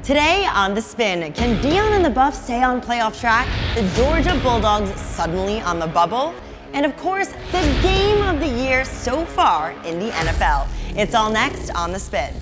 Today on The Spin, can Dion and the Buffs stay on playoff track? The Georgia Bulldogs suddenly on the bubble? And of course, the game of the year so far in the NFL. It's all next on The Spin.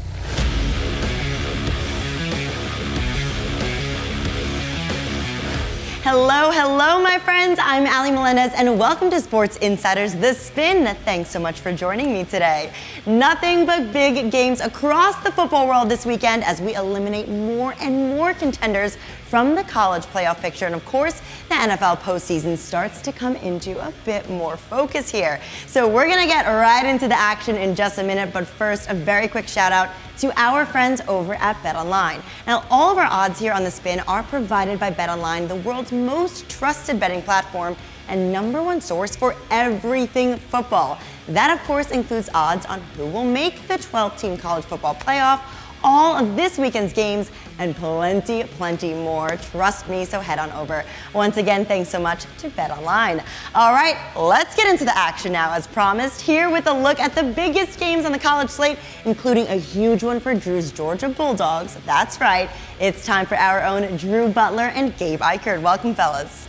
Hello, my friends. I'm Ali Melendez, and welcome to Sports Insider's The Spin. Thanks so much for joining me today. Nothing but big games across the football world this weekend as we eliminate more and more contenders from the college playoff picture. And of course, the NFL postseason starts to come into a bit more focus here. So we're going to get right into the action in just a minute. But first, a very quick shout out to our friends over at BetOnline. Now, all of our odds here on The Spin are provided by BetOnline, the world's most trusted betting platform and #1 source for everything football. That, of course, includes odds on who will make the 12-team college football playoff, all of this weekend's games, and plenty more. Trust me, so head on over. Once again, thanks so much to BetOnline. All right, let's get into the action now, as promised, here with a look at the biggest games on the college slate, including a huge one for Drew's Georgia Bulldogs. That's right, it's time for our own Drew Butler and Gabe Ikard. Welcome, fellas.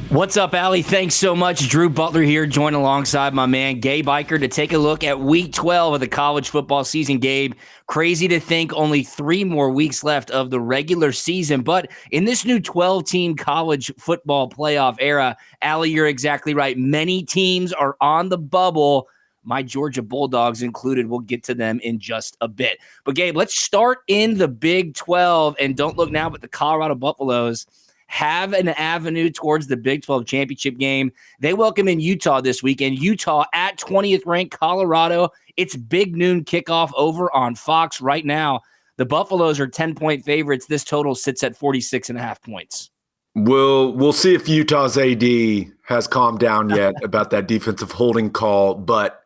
What's up, Allie? Thanks so much. Drew Butler here, joined alongside my man Gabe Ikard to take a look at Week 12 of the college football season. Gabe, crazy to think only 3 more weeks left of the regular season, but in this new 12-team college football playoff era, Allie, you're exactly right. Many teams are on the bubble, my Georgia Bulldogs included. We'll get to them in just a bit. But Gabe, let's start in the Big 12, and don't look now, but the Colorado Buffaloes have an avenue towards the Big 12 championship game. They welcome in Utah this weekend. Utah at 20th ranked Colorado. It's big noon kickoff over on Fox right now. The Buffaloes are 10-point favorites. This total sits at 46.5 points. We'll see if Utah's AD has calmed down yet about that defensive holding call, but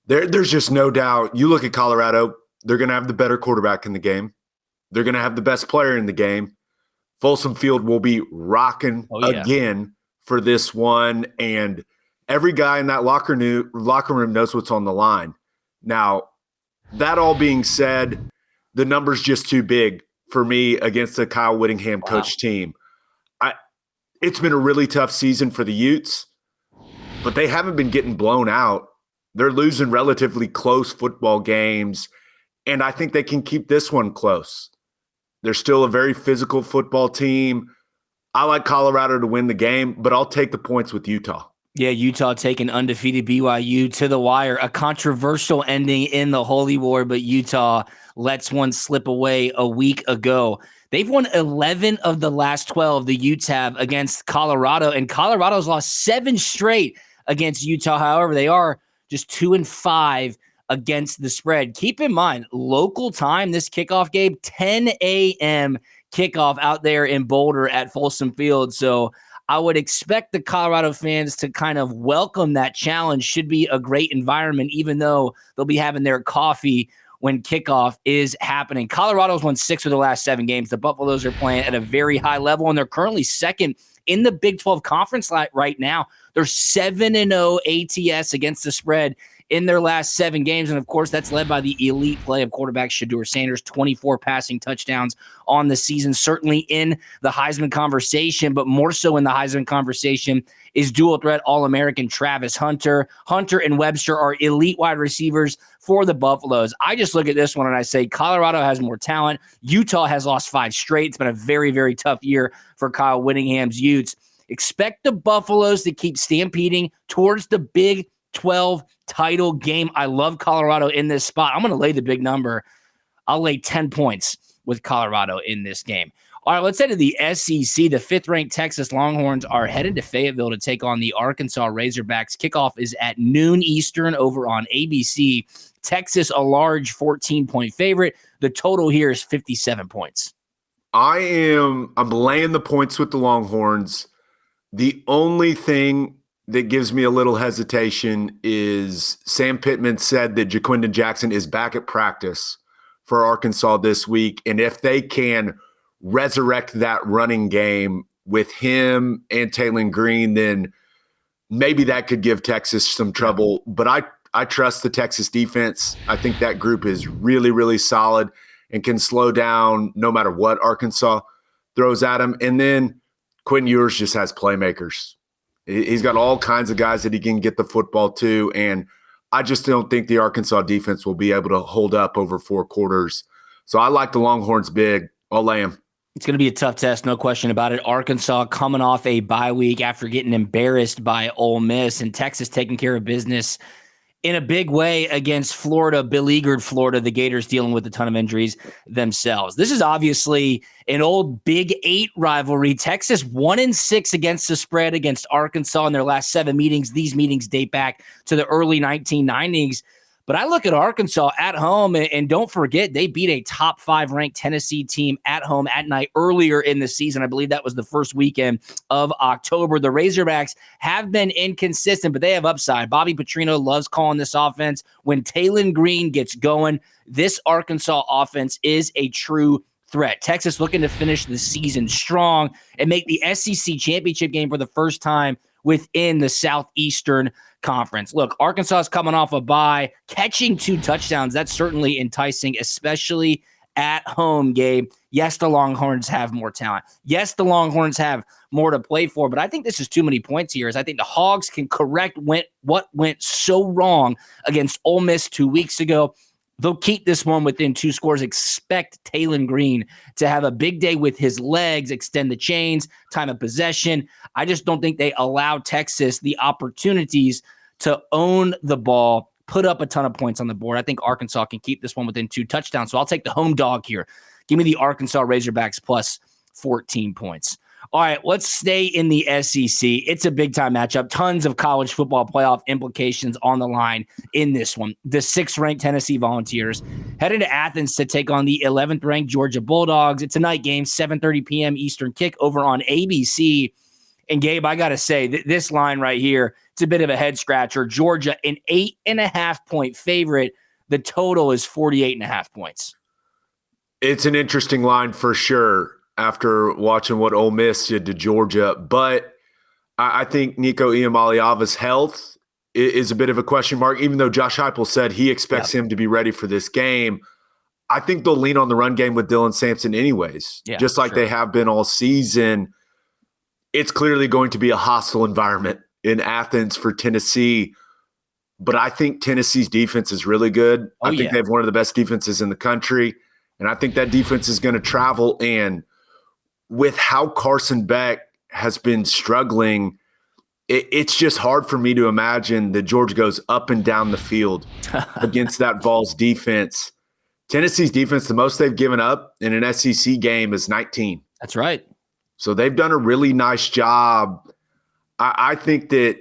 there's just no doubt. You look at Colorado, they're going to have the better quarterback in the game. They're going to have the best player in the game. Folsom Field will be rocking again for this one, and every guy in that locker room knows what's on the line. Now, that all being said, the number's just too big for me against a Kyle Whittingham coach team. It's been a really tough season for the Utes, but they haven't been getting blown out. They're losing relatively close football games, and I think they can keep this one close. They're still a very physical football team. I like Colorado to win the game, but I'll take the points with Utah. Yeah, Utah taking undefeated BYU to the wire. A controversial ending in the Holy War, but Utah lets one slip away a week ago. They've won 11 of the last 12 the Utes have against Colorado, and Colorado's lost 7 straight against Utah. However, they are just 2-5 against the spread. Keep in mind, local time, this kickoff game, 10 a.m. kickoff out there in Boulder at Folsom Field. So I would expect the Colorado fans to kind of welcome that challenge. Should be a great environment, even though they'll be having their coffee when kickoff is happening. Colorado's won 6 of the last 7 games. The Buffaloes are playing at a very high level, and they're currently second in the Big 12 conference right now. They're 7-0 ATS against the spread in their last 7 games. And of course, that's led by the elite play of quarterback Shedeur Sanders, 24 passing touchdowns on the season, certainly in the Heisman conversation, but more so in the Heisman conversation is dual threat All-American Travis Hunter. Hunter and Webster are elite wide receivers for the Buffaloes. I just look at this one and I say Colorado has more talent. Utah has lost 5 straight. It's been a very, very tough year for Kyle Whittingham's Utes. Expect the Buffaloes to keep stampeding towards the Big 12 title game. I love Colorado in this spot. I'm going to lay the big number. I'll lay 10 points with Colorado in this game. All right, let's head to the SEC. The 5th-ranked Texas Longhorns are headed to Fayetteville to take on the Arkansas Razorbacks. Kickoff is at noon Eastern over on ABC. Texas, a large 14-point favorite. The total here is 57 points. I'm laying the points with the Longhorns. The only thing that gives me a little hesitation is Sam Pittman said that Jaquindon Jackson is back at practice for Arkansas this week. And if they can resurrect that running game with him and Taylon Green, then maybe that could give Texas some trouble. But I trust the Texas defense. I think that group is really, really solid. and can slow down no matter what Arkansas throws at him. And then Quinn Ewers just has playmakers. He's got all kinds of guys that he can get the football to, and I just don't think the Arkansas defense will be able to hold up over 4 quarters. So I like the Longhorns big. I'll lay them. It's going to be a tough test, no question about it. Arkansas coming off a bye week after getting embarrassed by Ole Miss, and Texas taking care of business in a big way against Florida, beleaguered Florida, the Gators dealing with a ton of injuries themselves. This is obviously an old Big 8 rivalry. Texas 1-6 against the spread against Arkansas in their last 7 meetings. These meetings date back to the early 1990s. But I look at Arkansas at home, and don't forget, they beat a top 5 ranked Tennessee team at home at night earlier in the season. I believe that was the first weekend of October. The Razorbacks have been inconsistent, but they have upside. Bobby Petrino loves calling this offense. When Talon Green gets going, this Arkansas offense is a true threat. Texas looking to finish the season strong and make the SEC championship game for the first time within the Southeastern Conference. Look, Arkansas is coming off a bye, catching 2 touchdowns. That's certainly enticing, especially at home, Gabe. Yes, the Longhorns have more talent. Yes, the Longhorns have more to play for, but I think this is too many points here. I think the Hogs can correct what went so wrong against Ole Miss 2 weeks ago. They'll keep this one within 2 scores. Expect Talon Green to have a big day with his legs, extend the chains, time of possession. I just don't think they allow Texas the opportunities to own the ball, put up a ton of points on the board. I think Arkansas can keep this one within 2 touchdowns. So I'll take the home dog here. Give me the Arkansas Razorbacks plus 14 points. All right, let's stay in the SEC. It's a big-time matchup. Tons of college football playoff implications on the line in this one. The 6th-ranked Tennessee Volunteers heading to Athens to take on the 11th-ranked Georgia Bulldogs. It's a night game, 7:30 p.m. Eastern kick over on ABC. And, Gabe, I got to say, this line right here, it's a bit of a head-scratcher. Georgia, an 8.5-point favorite. The total is 48.5 points. It's an interesting line for sure after watching what Ole Miss did to Georgia. But I think Nico Iamaleava's health is a bit of a question mark, even though Josh Heupel said he expects him to be ready for this game. I think they'll lean on the run game with Dylan Sampson anyways, just like they have been all season. It's clearly going to be a hostile environment in Athens for Tennessee. But I think Tennessee's defense is really good. I think they have one of the best defenses in the country. And I think that defense is going to travel. And with how Carson Becht has been struggling, it's just hard for me to imagine that Georgia goes up and down the field against that Vols defense. Tennessee's defense, the most they've given up in an SEC game is 19. That's right. So they've done a really nice job. I think that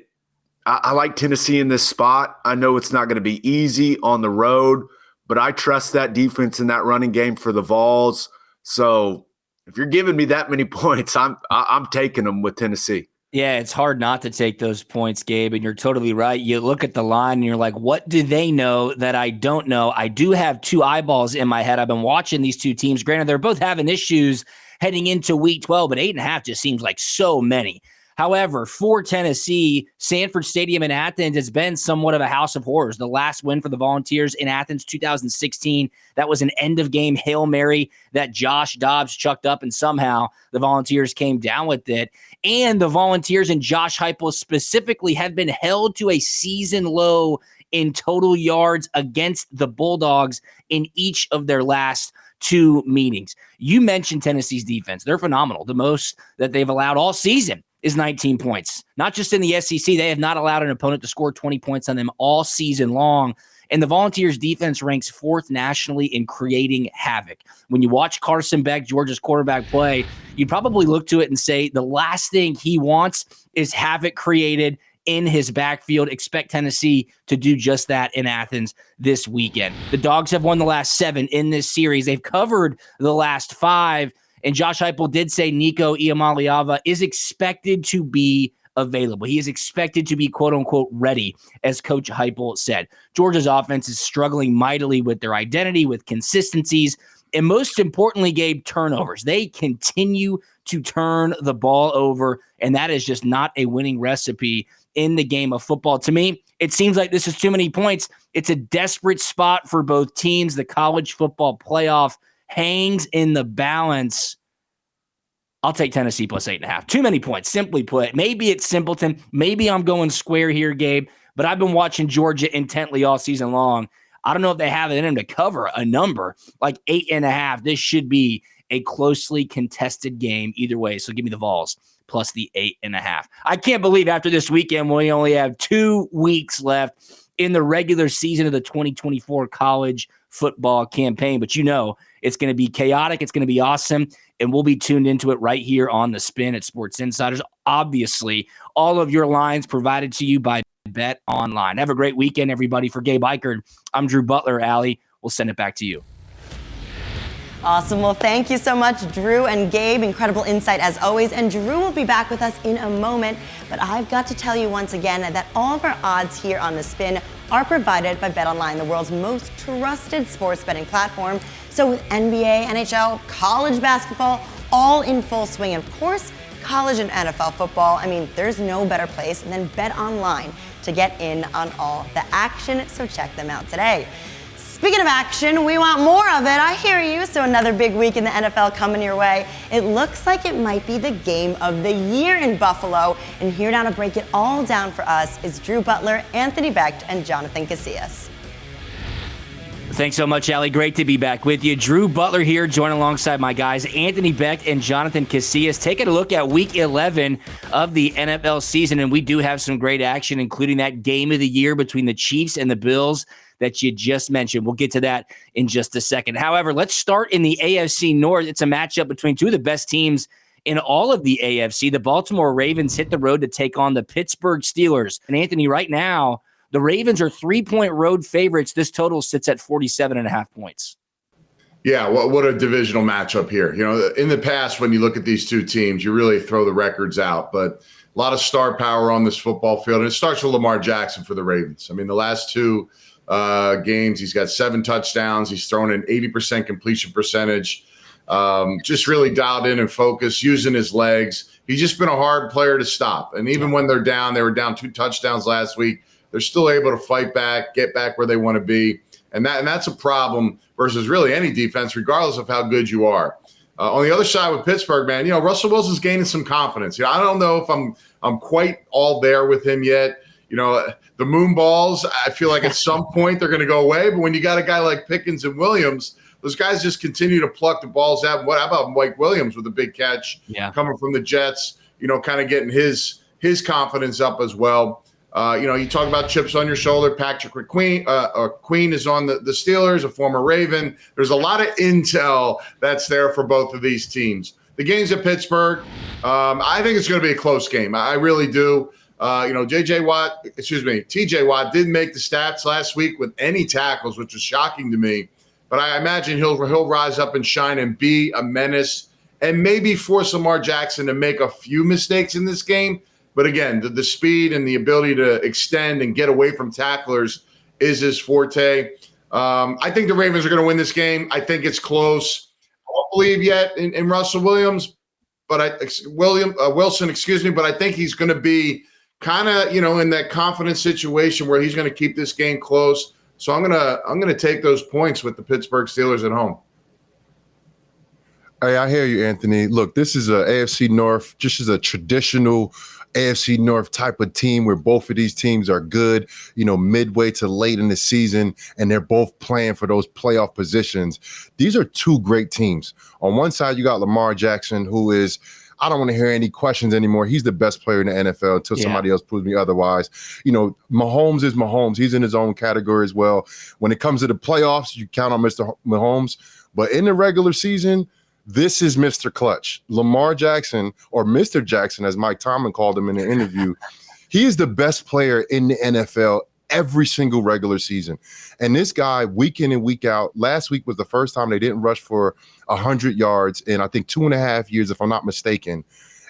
I like Tennessee in this spot. I know it's not going to be easy on the road, but I trust that defense in that running game for the Vols. So if you're giving me that many points, I'm taking them with Tennessee. Yeah, it's hard not to take those points, Gabe, and you're totally right. You look at the line and you're like, what do they know that I don't know? I do have 2 eyeballs in my head. I've been watching these 2 teams. Granted, they're both having issues heading into week 12, but 8.5 just seems like so many. However, for Tennessee, Sanford Stadium in Athens has been somewhat of a house of horrors. The last win for the Volunteers in Athens, 2016, that was an end-of-game Hail Mary that Josh Dobbs chucked up, and somehow the Volunteers came down with it. And the Volunteers and Josh Heupel specifically have been held to a season low in total yards against the Bulldogs in each of their last 2 meetings. You mentioned Tennessee's defense. They're phenomenal. The most that they've allowed all season is 19 points. Not just in the SEC. They have not allowed an opponent to score 20 points on them all season long. And the Volunteers defense ranks 4th nationally in creating havoc. When you watch Carson Becht, Georgia's quarterback, play, you'd probably look to it and say the last thing he wants is havoc created in his backfield. Expect Tennessee to do just that in Athens this weekend. The Dogs have won the last 7 in this series. They've covered the last 5. And Josh Heupel did say Nico Iamaleava is expected to be available. He is expected to be, quote-unquote, ready, as Coach Heupel said. Georgia's offense is struggling mightily with their identity, with consistencies, and most importantly, Gabe, turnovers. They continue to turn the ball over, and that is just not a winning recipe in the game of football. To me, it seems like this is too many points. It's a desperate spot for both teams. The college football playoff hangs in the balance. I'll take Tennessee plus 8.5. Too many points, simply put. Maybe it's simpleton. Maybe I'm going square here, Gabe, but I've been watching Georgia intently all season long. I don't know if they have it in them to cover a number like 8.5. This should be a closely contested game either way. So give me the Vols plus the 8.5. I can't believe after this weekend, we only have 2 weeks left in the regular season of the 2024 college football campaign. But it's going to be chaotic. It's going to be awesome. And we'll be tuned into it right here on The Spin at Sports Insiders. Obviously, all of your lines provided to you by Bet Online. Have a great weekend, everybody. For Gabe Ikard, I'm Drew Butler. Allie, we'll send it back to you. Awesome. Well, thank you so much, Drew and Gabe. Incredible insight as always. And Drew will be back with us in a moment. But I've got to tell you once again that all of our odds here on The Spin are provided by BetOnline, the world's most trusted sports betting platform. So with NBA, NHL, college basketball, all in full swing, and of course, college and NFL football, there's no better place than BetOnline to get in on all the action. So check them out today. Speaking of action, we want more of it. I hear you. So another big week in the NFL coming your way. It looks like it might be the game of the year in Buffalo. And here now to break it all down for us is Drew Butler, Anthony Becht, and Jonathan Casillas. Thanks so much, Allie. Great to be back with you. Drew Butler here, joined alongside my guys, Anthony Becht and Jonathan Casillas, taking a look at Week 11 of the NFL season. And we do have some great action, including that game of the year between the Chiefs and the Bills that you just mentioned. We'll get to that in just a second. However, let's start in the AFC North. It's a matchup between two of the best teams in all of the AFC. The Baltimore Ravens hit the road to take on the Pittsburgh Steelers. And Anthony, right now, the Ravens are 3-point road favorites. This total sits at 47.5 points. Yeah, what a divisional matchup here. In the past, when you look at these two teams, you really throw the records out. But a lot of star power on this football field. And it starts with Lamar Jackson for the Ravens. The last 2 games, he's got 7 touchdowns. He's thrown an 80% completion percentage. Just really dialed in and focused, using his legs. He's just been a hard player to stop. And even when they're down, they were down 2 touchdowns last week. They're still able to fight back, get back where they want to be. And that's a problem versus really any defense, regardless of how good you are. On the other side with Pittsburgh, man, Russell Wilson's gaining some confidence. I don't know if I'm quite all there with him yet. The moon balls, I feel like at some point they're going to go away. But when you got a guy like Pickens and Williams, those guys just continue to pluck the balls out. How about Mike Williams with a big catch coming from the Jets, kind of getting his confidence up as well. You talk about chips on your shoulder. Patrick Queen is on the Steelers, a former Raven. There's a lot of intel that's there for both of these teams. The game's at Pittsburgh. I think it's going to be a close game. I really do. TJ Watt didn't make the stats last week with any tackles, which was shocking to me. But I imagine he'll rise up and shine and be a menace and maybe force Lamar Jackson to make a few mistakes in this game. But again, the speed and the ability to extend and get away from tacklers is his forte. I think the Ravens are going to win this game. I think it's close. I don't believe yet in Russell Williams, but Wilson, but I think he's going to be kind of, in that confident situation where he's going to keep this game close. So I'm going to take those points with the Pittsburgh Steelers at home. Hey, I hear you, Anthony. Look, this is a AFC North, just as a traditional AFC North type of team where both of these teams are good, midway to late in the season, and they're both playing for those playoff positions. These are 2 great teams. On one side, you got Lamar Jackson, who is, I don't want to hear any questions anymore. He's the best player in the NFL until somebody else proves me otherwise. Mahomes is Mahomes. He's in his own category as well. When it comes to the playoffs, you count on Mr. Mahomes. But in the regular season, this is Mr. Clutch. Lamar Jackson, or Mr. Jackson, as Mike Tomlin called him in an interview, he is the best player in the NFL every single regular season. And this guy, week in and week out, last week was the first time they didn't rush for 100 yards in, I think, 2.5 years, if I'm not mistaken.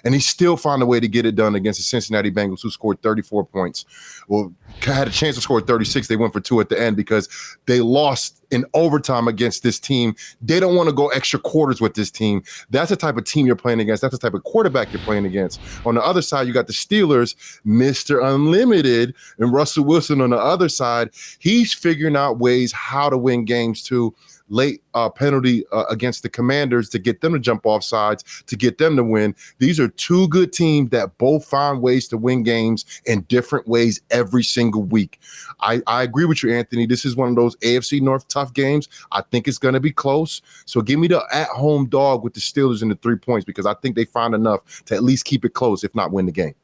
And he still found a way to get it done against the Cincinnati Bengals, who scored 34 points. Well, had a chance to score 36. They went for 2 at the end because they lost in overtime against this team. They don't want to go extra quarters with this team. That's the type of team you're playing against. That's the type of quarterback you're playing against. On the other side, you got the Steelers, Mr. Unlimited, and Russell Wilson on the other side. He's figuring out ways how to win games too. late penalty against the Commanders to get them to jump off sides, to get them to win. These are two good teams that both find ways to win games in different ways every single week. I agree with you, Anthony. This is one of those AFC North tough games. I think it's going to be close. So give me the at-home dog with the Steelers in the 3 points, because I think they find enough to at least keep it close, if not win the game.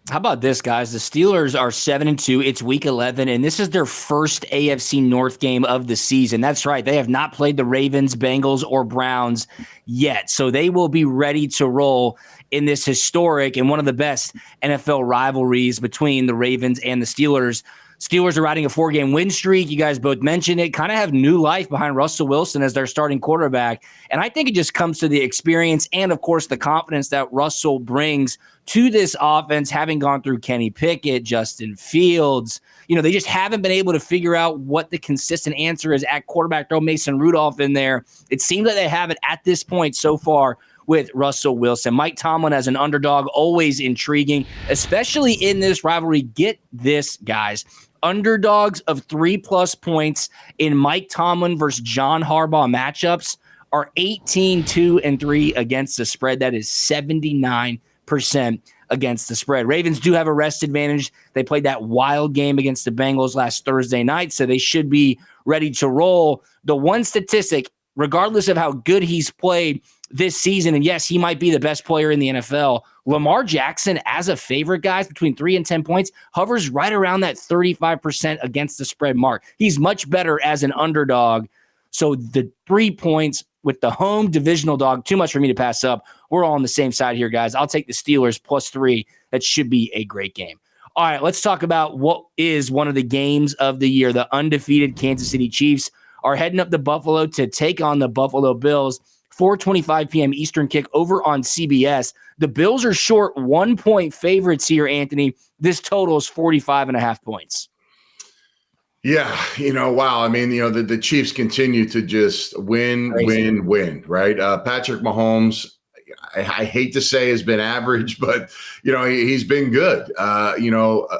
How about this, guys? The Steelers are 7-2. It's week 11, and this is their first AFC North game of the season. That's right. They have not played the Ravens, Bengals, or Browns yet. So they will be ready to roll in this historic and one of the best NFL rivalries between the Ravens and the Steelers. Steelers are riding a 4-game win streak. You guys both mentioned it. Kind of have new life behind Russell Wilson as their starting quarterback. And I think it just comes to the experience and, of course, the confidence that Russell brings to this offense, having gone through Kenny Pickett, Justin Fields. They just haven't been able to figure out what the consistent answer is at quarterback. Throw Mason Rudolph in there. It seems like they have it at this point so far with Russell Wilson. Mike Tomlin as an underdog, always intriguing, especially in this rivalry. Get this, guys. Underdogs of 3+ points in Mike Tomlin versus John Harbaugh matchups are 18-2-3 against the spread. That is 79% against the spread. Ravens do have a rest advantage. They played that wild game against the Bengals last Thursday night, so they should be ready to roll. The one statistic, regardless of how good he's played this season, and yes, he might be the best player in the NFL, Lamar Jackson as a favorite, guys, between 3 and 10 points, hovers right around that 35% against the spread mark. He's much better as an underdog. So the 3 points with the home divisional dog, too much for me to pass up. We're all on the same side here, guys. I'll take the Steelers +3. That should be a great game. All right, let's talk about what is one of the games of the year. The undefeated Kansas City Chiefs are heading up to Buffalo to take on the Buffalo Bills. 4:25 p.m. Eastern kick over on CBS. The Bills are short 1-point favorites here, Anthony. This total is 45.5 points. Yeah, wow. I mean, the Chiefs continue to just win, right? Patrick Mahomes, I hate to say has been average, but, he's been good,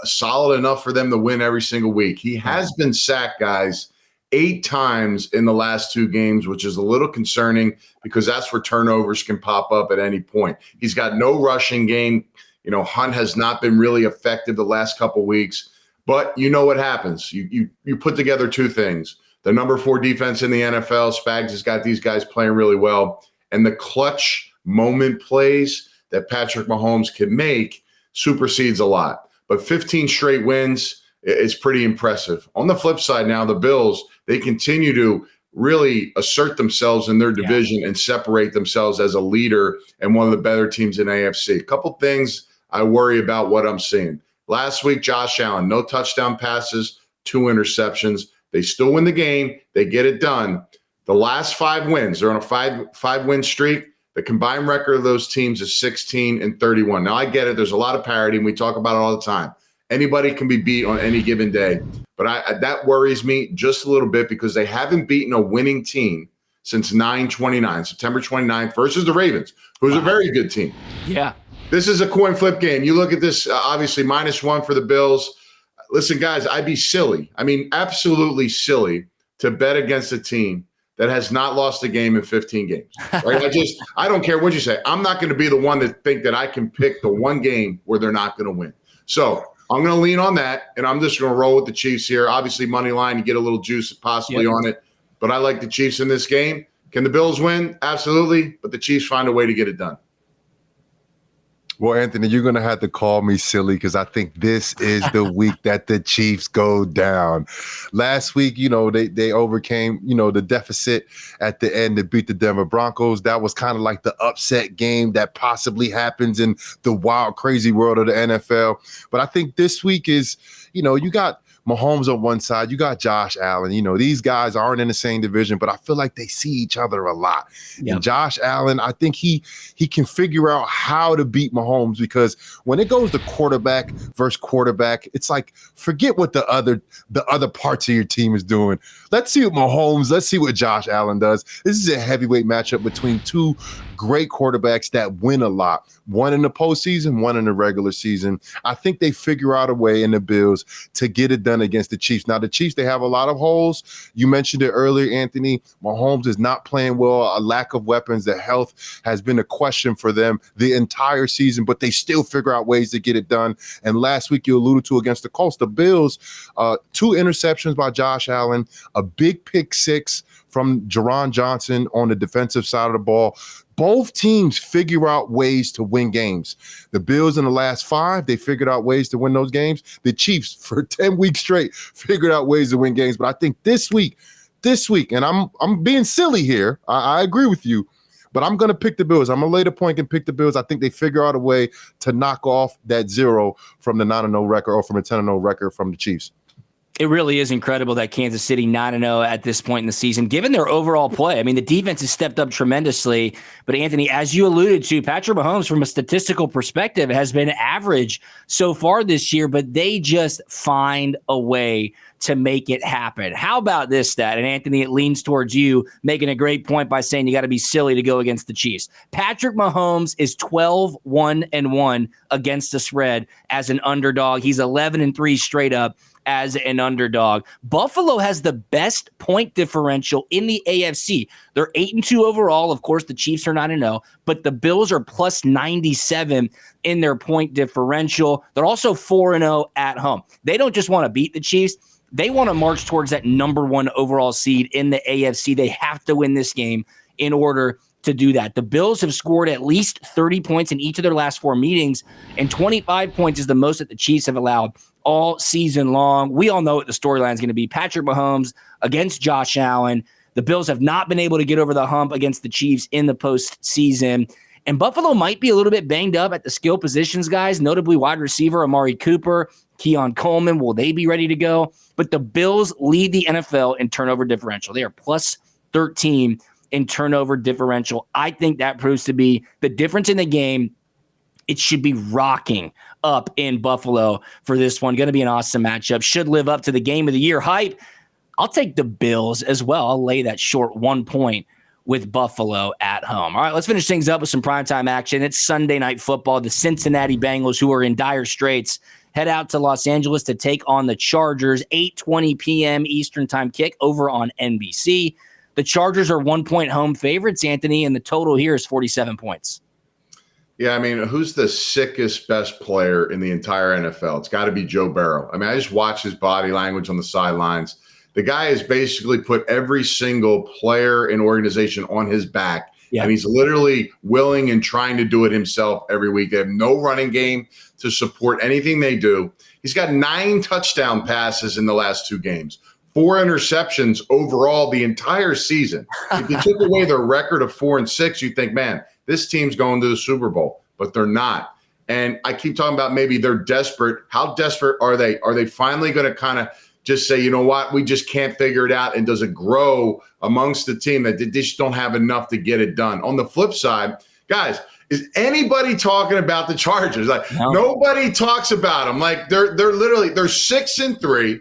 solid enough for them to win every single week. He has been sacked, guys, 8 times in the last 2 games, which is a little concerning because that's where turnovers can pop up at any point. He's got no rushing game. Hunt has not been really effective the last couple weeks, but you know what happens. You put together 2 things. The number 4 defense in the NFL, Spags has got these guys playing really well, and the clutch moment plays that Patrick Mahomes can make supersedes a lot. But 15 straight wins is pretty impressive. On the flip side now, the Bills, they continue to really assert themselves in their division and separate themselves as a leader and one of the better teams in AFC. A couple things I worry about what I'm seeing. Last week, Josh Allen, no touchdown passes, 2 interceptions. They still win the game. They get it done. The last 5 wins, they're on a 5-win streak. The combined record of those teams is 16-31. Now, I get it. There's a lot of parity, and we talk about it all the time. Anybody can be beat on any given day. But that worries me just a little bit because they haven't beaten a winning team since 9/29, September 29th versus the Ravens, who's a very good team. Yeah. This is a coin flip game. You look at this, obviously, -1 for the Bills. Listen, guys, I'd be silly. I mean, absolutely silly to bet against a team that has not lost a game in 15 games. Right? I don't care what you say. I'm not going to be the one that think that I can pick the one game where they're not going to win. So I'm going to lean on that, and I'm just going to roll with the Chiefs here. Obviously, money line, you get a little juice possibly on it. But I like the Chiefs in this game. Can the Bills win? Absolutely. But the Chiefs find a way to get it done. Well, Anthony, you're going to have to call me silly because I think this is the week that the Chiefs go down. Last week, they overcame, the deficit at the end to beat the Denver Broncos. That was kind of like the upset game that possibly happens in the wild, crazy world of the NFL. But I think this week is, you got Mahomes on one side, you got Josh Allen. These guys aren't in the same division, but I feel like they see each other a lot. Yep. And Josh Allen, I think he can figure out how to beat Mahomes because when it goes to quarterback versus quarterback, it's like forget what the other parts of your team is doing. Let's see what Mahomes, let's see what Josh Allen does. This is a heavyweight matchup between 2 great quarterbacks that win a lot. One in the postseason, one in the regular season. I think they figure out a way in the Bills to get it done done against the Chiefs. Now, the Chiefs, they have a lot of holes. You mentioned it earlier, Anthony. Mahomes is not playing well. A lack of weapons. The health has been a question for them the entire season, but they still figure out ways to get it done. And last week, you alluded to against the Colts, the Bills, 2 interceptions by Josh Allen, a big pick 6 from Jerron Johnson on the defensive side of the ball. Both teams figure out ways to win games. The Bills in the last 5, they figured out ways to win those games. The Chiefs for 10 weeks straight figured out ways to win games. But I think this week, and I'm being silly here. I agree with you, but I'm going to pick the Bills. I'm going to lay the point and pick the Bills. I think they figure out a way to knock off that 0 from the 9-0 record or from a 10-0 record from the Chiefs. It really is incredible that Kansas City 9-0 at this point in the season, given their overall play. I mean, the defense has stepped up tremendously. But, Anthony, as you alluded to, Patrick Mahomes, from a statistical perspective, has been average so far this year, but they just find a way to make it happen. How about this stat? And, Anthony, it leans towards you, making a great point by saying you got to be silly to go against the Chiefs. Patrick Mahomes is 12-1-1 against the spread as an underdog. He's 11-3 straight up as an underdog. Buffalo has the best point differential in the AFC. They're 8-2 overall. Of course, the Chiefs are 9-0, but the Bills are plus 97 in their point differential. They're also 4-0 at home. They don't just want to beat the Chiefs. They want to march towards that number 1 overall seed in the AFC. They have to win this game in order to do that. The Bills have scored at least 30 points in each of their last 4 meetings, and 25 points is the most that the Chiefs have allowed all season long. We all know what the storyline is going to be. Patrick Mahomes against Josh Allen. The Bills have not been able to get over the hump against the Chiefs in the postseason. And Buffalo might be a little bit banged up at the skill positions, guys, notably wide receiver Amari Cooper, Keon Coleman. Will they be ready to go? But the Bills lead the NFL in turnover differential. They are plus 13 in turnover differential. I think that proves to be the difference in the game. It should be rocking up in Buffalo for this one. Going to be an awesome matchup. Should live up to the game of the year hype. I'll take the Bills as well. I'll lay that short 1 point with Buffalo at home. All right, let's finish things up with some primetime action. It's Sunday Night Football. The Cincinnati Bengals, who are in dire straits, head out to Los Angeles to take on the Chargers. 8:20 p.m. Eastern time kick over on NBC. The Chargers are 1-point home favorites, Anthony, and the total here is 47 points. Yeah, I mean, who's the sickest, best player in the entire NFL? It's got to be Joe Burrow. I mean, I just watch his body language on the sidelines. The guy has basically put every single player and organization on his back. Yeah. And he's literally willing and trying to do it himself every week. They have no running game to support anything they do. He's got 9 touchdown passes in the last 2 games. 4 interceptions overall the entire season. If you took away their record of 4-6, you'd think, man, this team's going to the Super Bowl, but they're not. And I keep talking about maybe they're desperate. How desperate are they? Are they finally going to kind of just say, you know what, we just can't figure it out? And does it grow amongst the team that they just don't have enough to get it done? On the flip side, guys, is anybody talking about the Chargers? Like, no. Nobody talks about them. Like they're 6-3.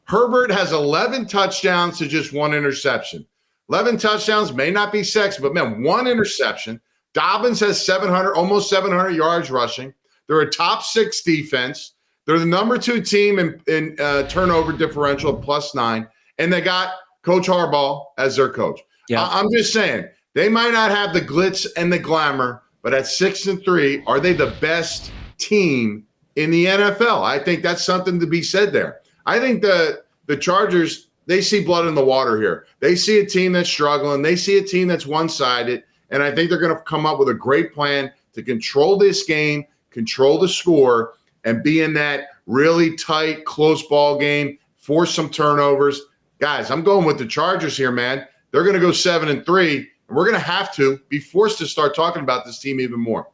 Herbert has 11 touchdowns to just 1 interception. 11 touchdowns may not be sexy, but man, 1 interception. Dobbins has 700, almost 700 yards rushing. They're a top 6 defense. They're the number 2 team in turnover differential at +9, and they got Coach Harbaugh as their coach. Yeah. I'm just saying, they might not have the glitz and the glamour, but at 6-3, are they the best team in the NFL? I think that's something to be said there. I think the Chargers, they see blood in the water here. They see a team that's struggling. They see a team that's one-sided, and I think they're going to come up with a great plan to control this game, control the score, and be in that really tight, close ball game, force some turnovers. Guys, I'm going with the Chargers here, man. They're going to go 7-3, and we're going to have to be forced to start talking about this team even more.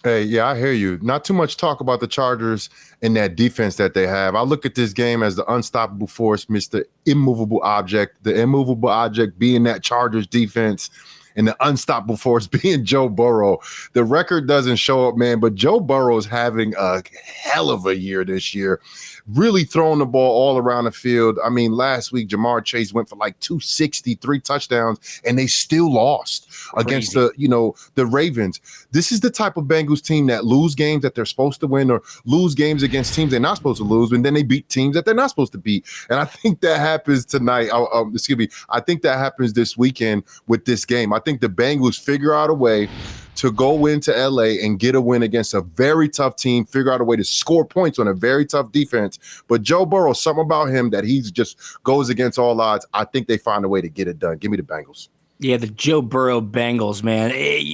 Hey, yeah, I hear you. Not too much talk about the Chargers and that defense that they have. I look at this game as the unstoppable force, Mr. Immovable Object. The immovable object being that Chargers defense. and the unstoppable force being Joe Burrow. The record doesn't show up, man, but Joe Burrow is having a hell of a year this year. Really throwing the ball all around the field. I mean, last week, Jamar Chase went for like 263 touchdowns, and they still lost against the Ravens. This is the type of Bengals team that lose games that they're supposed to win or lose games against teams they're not supposed to lose, and then they beat teams that they're not supposed to beat. And I think that happens tonight. I think that happens this weekend with this game. I think the Bengals figure out a way to go into LA and get a win against a very tough team, figure out a way to score points on a very tough defense. But Joe Burrow, something about him that he just goes against all odds. I think they find a way to get it done. Give me the Bengals. Yeah, the Joe Burrow Bengals, man.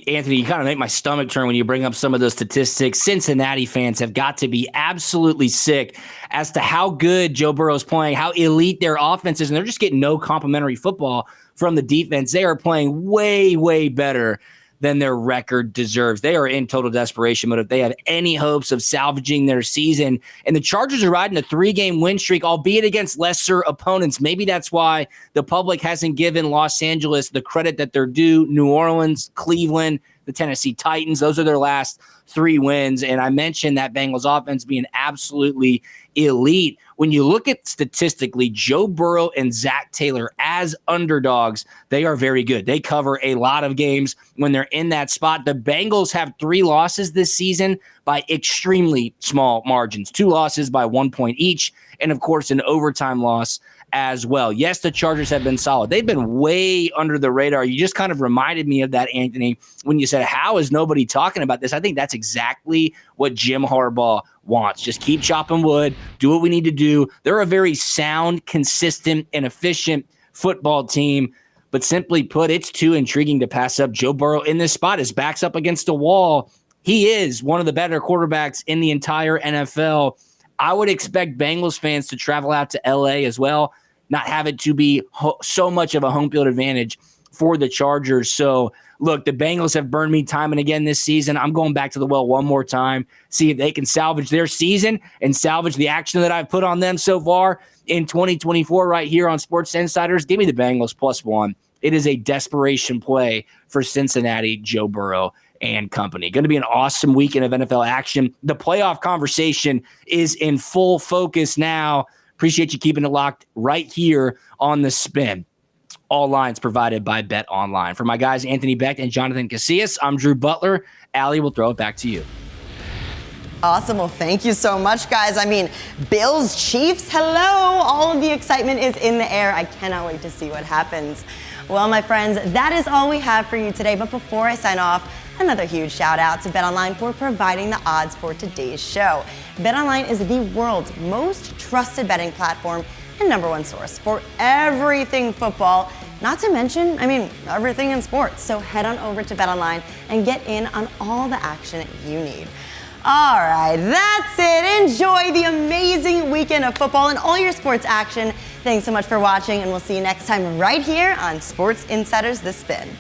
Anthony, you kind of make my stomach turn when you bring up some of those statistics. Cincinnati fans have got to be absolutely sick as to how good Joe Burrow's playing, how elite their offense is, and they're just getting no complimentary football from the defense. They are playing way, way better than their record deserves. They are in total desperation mode if they have any hopes of salvaging their season. And the Chargers are riding a 3-game win streak, albeit against lesser opponents. Maybe that's why the public hasn't given Los Angeles the credit that they're due. New Orleans, Cleveland, the Tennessee Titans, those are their last 3 wins. And I mentioned that Bengals offense being absolutely elite. When you look at statistically, Joe Burrow and Zach Taylor as underdogs, they are very good. They cover a lot of games when they're in that spot. The Bengals have 3 losses this season by extremely small margins, 2 losses by 1 point each, and of course an overtime loss as well. Yes, the Chargers have been solid. They've been way under the radar. You just kind of reminded me of that, Anthony, when you said, how is nobody talking about this? I think that's exactly what Jim Harbaugh wants. Just keep chopping wood, do what we need to do. They're a very sound, consistent, and efficient football team. But simply put, it's too intriguing to pass up Joe Burrow in this spot. His back's up against a wall. He is one of the better quarterbacks in the entire NFL. I would expect Bengals fans to travel out to LA as well, not have it to be so much of a home field advantage for the Chargers. So, look, the Bengals have burned me time and again this season. I'm going back to the well one more time, see if they can salvage their season and salvage the action that I've put on them so far in 2024 right here on Sports Insiders. Give me the Bengals +1. It is a desperation play for Cincinnati, Joe Burrow, and company. Going to be an awesome weekend of NFL action. The playoff conversation is in full focus now. Appreciate you keeping it locked right here on The Spin. All lines provided by Bet Online. For my guys, Anthony Becht and Jonathan Casillas, I'm Drew Butler. Allie will throw it back to you. Awesome. Well, thank you so much, guys. I mean, Bills, Chiefs, hello. All of the excitement is in the air. I cannot wait to see what happens. Well, my friends, that is all we have for you today. But before I sign off, another huge shout out to BetOnline for providing the odds for today's show. BetOnline is the world's most trusted betting platform and #1 source for everything football, not to mention, everything in sports. So head on over to BetOnline and get in on all the action you need. All right, that's it. Enjoy the amazing weekend of football and all your sports action. Thanks so much for watching, and we'll see you next time right here on Sports Insiders The Spin.